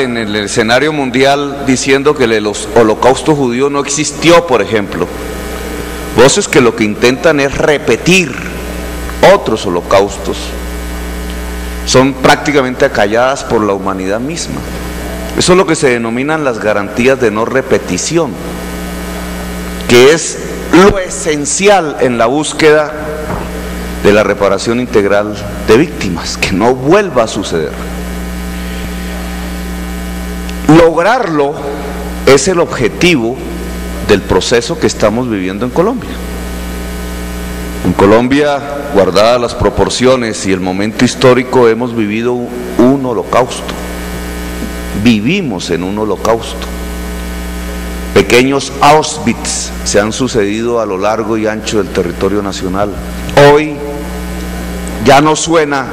en el escenario mundial diciendo que el holocausto judío no existió, por ejemplo. Voces que lo que intentan es repetir otros holocaustos. Son prácticamente acalladas por la humanidad misma. Eso es lo que se denominan las garantías de no repetición, que es lo esencial en la búsqueda de la reparación integral de víctimas, que no vuelva a suceder. Lograrlo es el objetivo del proceso que estamos viviendo en Colombia. En Colombia, guardadas las proporciones y el momento histórico, hemos vivido un holocausto. Vivimos en un holocausto. Pequeños Auschwitz se han sucedido a lo largo y ancho del territorio nacional. Hoy ya no suena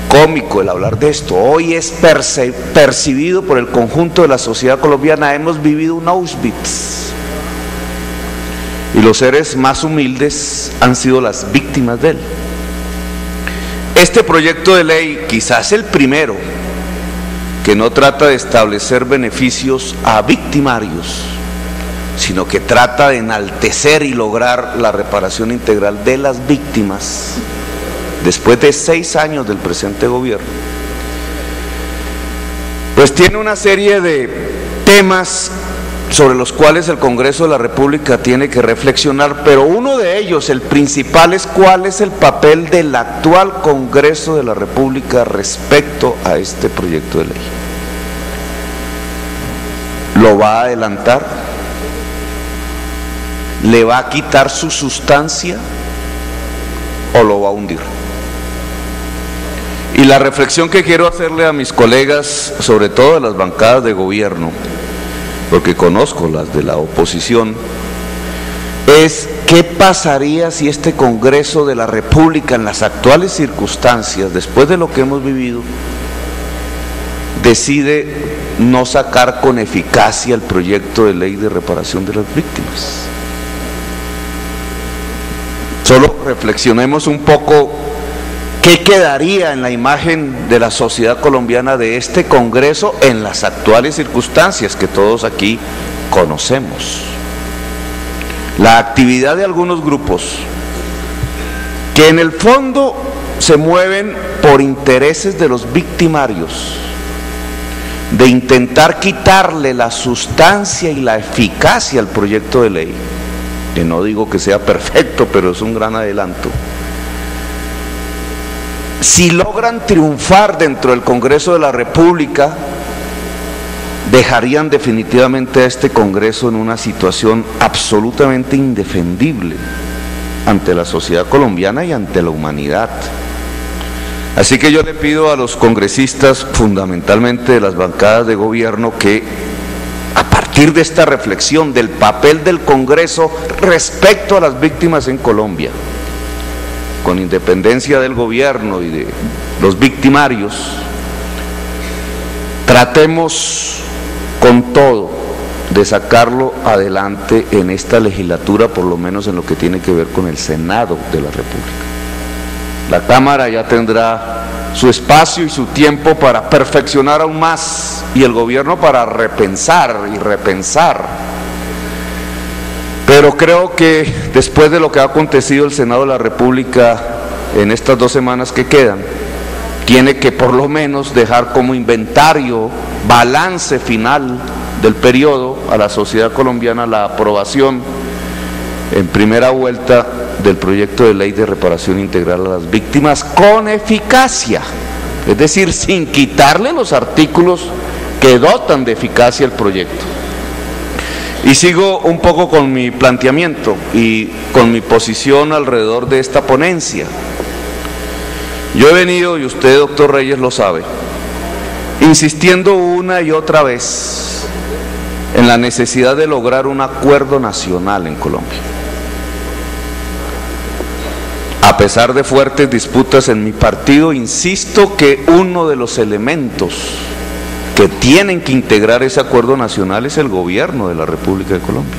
cómico el hablar de esto, hoy es percibido por el conjunto de la sociedad colombiana. Hemos vivido un Auschwitz y los seres más humildes han sido las víctimas de él. Este proyecto de ley, quizás el primero, que no trata de establecer beneficios a victimarios, sino que trata de enaltecer y lograr la reparación integral de las víctimas, después de 6 años del presente gobierno, pues tiene una serie de temas sobre los cuales el Congreso de la República tiene que reflexionar, pero uno de ellos, el principal, es cuál es el papel del actual Congreso de la República respecto a este proyecto de ley. ¿Lo va a adelantar? ¿Le va a quitar su sustancia o lo va a hundir? Y la reflexión que quiero hacerle a mis colegas, sobre todo de las bancadas de gobierno, porque conozco las de la oposición, es ¿qué pasaría si este Congreso de la República, en las actuales circunstancias, después de lo que hemos vivido, decide no sacar con eficacia el proyecto de ley de reparación de las víctimas? Solo reflexionemos un poco qué quedaría en la imagen de la sociedad colombiana de este Congreso en las actuales circunstancias que todos aquí conocemos. La actividad de algunos grupos que en el fondo se mueven por intereses de los victimarios, de intentar quitarle la sustancia y la eficacia al proyecto de ley, que no digo que sea perfecto, pero es un gran adelanto. Si logran triunfar dentro del Congreso de la República, dejarían definitivamente a este Congreso en una situación absolutamente indefendible ante la sociedad colombiana y ante la humanidad. Así que yo le pido a los congresistas, fundamentalmente de las bancadas de gobierno, que a partir de esta reflexión del papel del Congreso respecto a las víctimas en Colombia, con independencia del gobierno y de los victimarios, tratemos con todo de sacarlo adelante en esta legislatura, por lo menos en lo que tiene que ver con el Senado de la República. La Cámara ya tendrá su espacio y su tiempo para perfeccionar aún más, y el gobierno para repensar y repensar. Pero creo que después de lo que ha acontecido el Senado de la República en estas 2 semanas que quedan, tiene que por lo menos dejar como inventario, balance final del periodo a la sociedad colombiana la aprobación en primera vuelta del proyecto de ley de reparación integral a las víctimas con eficacia, es decir, sin quitarle los artículos que dotan de eficacia el proyecto. Y sigo un poco con mi planteamiento y con mi posición alrededor de esta ponencia. Yo he venido, y usted, doctor Reyes, lo sabe, insistiendo una y otra vez en la necesidad de lograr un acuerdo nacional en Colombia. A pesar de fuertes disputas en mi partido, insisto que uno de los elementos que tienen que integrar ese acuerdo nacional es el gobierno de la República de Colombia.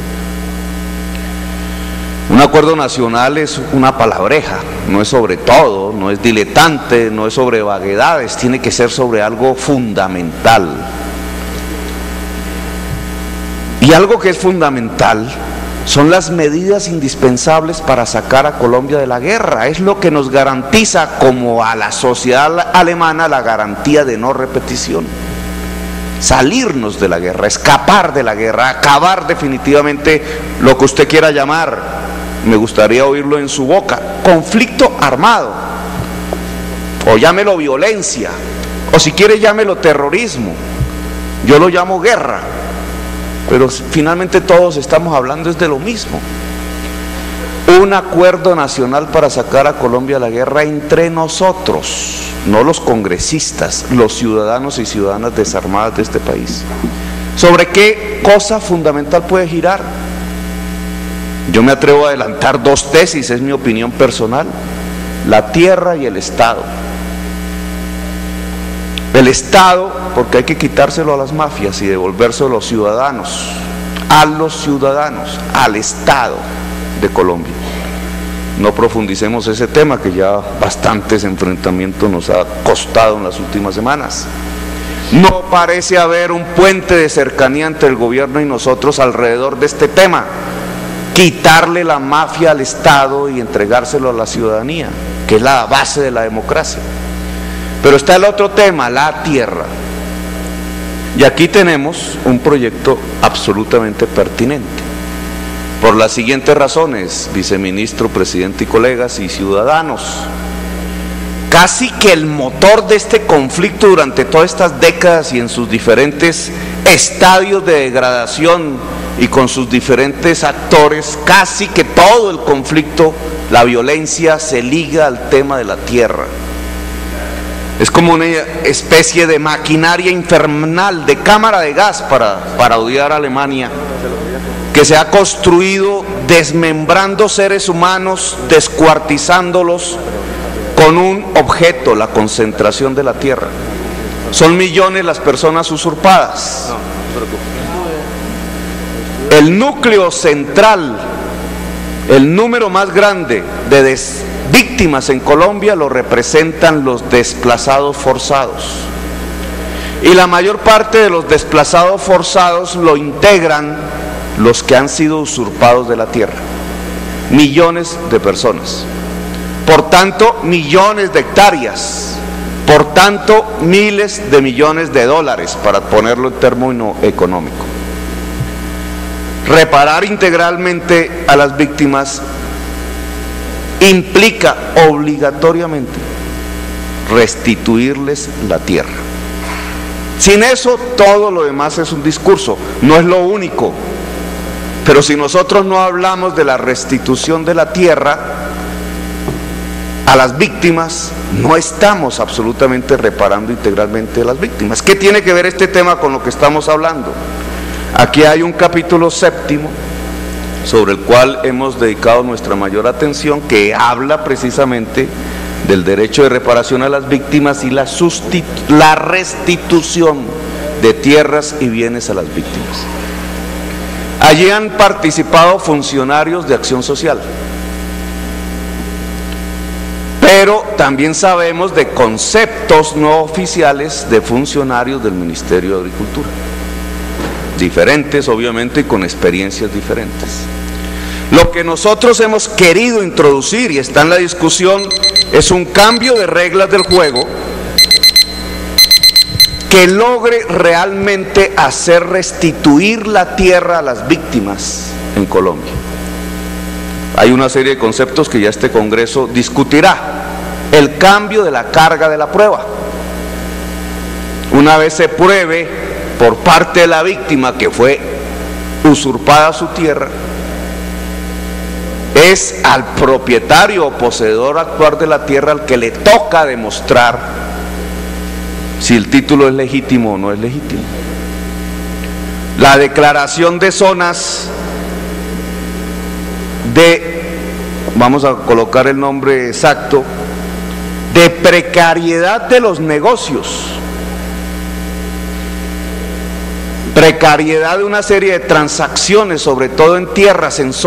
Un acuerdo acuerdo nacional es una palabreja, no es sobre todo, no es diletante, no es sobre vaguedades, tiene que ser sobre algo fundamental. Y algo que es fundamental son las medidas indispensables para sacar a Colombia de la guerra. Es lo que nos garantiza, como a la sociedad alemana, la garantía de no repetición. Salirnos de la guerra, escapar de la guerra, acabar definitivamente lo que usted quiera llamar, me gustaría oírlo en su boca, conflicto armado, o llámelo violencia, o si quiere llámelo terrorismo, yo lo llamo guerra, pero finalmente todos estamos hablando es de lo mismo. Un acuerdo nacional para sacar a Colombia de la guerra entre nosotros, no los congresistas, los ciudadanos y ciudadanas desarmadas de este país. ¿Sobre qué cosa fundamental puede girar? Yo me atrevo a adelantar dos tesis, es mi opinión personal: la tierra y el Estado. El Estado, porque hay que quitárselo a las mafias y devolvérselo a los ciudadanos, al Estado de Colombia. No profundicemos ese tema, que ya bastantes enfrentamientos nos ha costado en las últimas semanas. No parece haber un puente de cercanía entre el gobierno y nosotros alrededor de este tema: quitarle la mafia al Estado y entregárselo a la ciudadanía, que es la base de la democracia. Pero está el otro tema, la tierra. Y aquí tenemos un proyecto absolutamente pertinente, por las siguientes razones, viceministro, presidente y colegas y ciudadanos. Casi que el motor de este conflicto durante todas estas décadas y en sus diferentes estadios de degradación y con sus diferentes actores, casi que todo el conflicto, la violencia, se liga al tema de la tierra. Es como una especie de maquinaria infernal, de cámara de gas para odiar a Alemania, que se ha construido desmembrando seres humanos, descuartizándolos con un objeto: la concentración de la tierra. Son millones las personas usurpadas. El núcleo central, el número más grande de víctimas en Colombia lo representan los desplazados forzados. Y la mayor parte de los desplazados forzados lo integran los que han sido usurpados de la tierra. Millones de personas. Por tanto, millones de hectáreas. Por tanto, miles de millones de dólares, para ponerlo en término económico. Reparar integralmente a las víctimas implica obligatoriamente restituirles la tierra. Sin eso, todo lo demás es un discurso, no es lo único. Pero si nosotros no hablamos de la restitución de la tierra a las víctimas, no estamos absolutamente reparando integralmente a las víctimas. ¿Qué tiene que ver este tema con lo que estamos hablando? Aquí hay un capítulo 7 sobre el cual hemos dedicado nuestra mayor atención, que habla precisamente del derecho de reparación a las víctimas y la restitución de tierras y bienes a las víctimas. Allí han participado funcionarios de Acción Social, pero también sabemos de conceptos no oficiales de funcionarios del Ministerio de Agricultura, diferentes obviamente y con experiencias diferentes. Lo que nosotros hemos querido introducir, y está en la discusión, es un cambio de reglas del juego que logre realmente hacer restituir la tierra a las víctimas en Colombia. Hay una serie de conceptos que ya este Congreso discutirá. El cambio de la carga de la prueba. Una vez se pruebe por parte de la víctima que fue usurpada su tierra, es al propietario o poseedor actual de la tierra al que le toca demostrar si el título es legítimo o no es legítimo. La declaración de zonas de, vamos a colocar el nombre exacto, de precariedad de los negocios, precariedad de una serie de transacciones, sobre todo en tierras, en zonas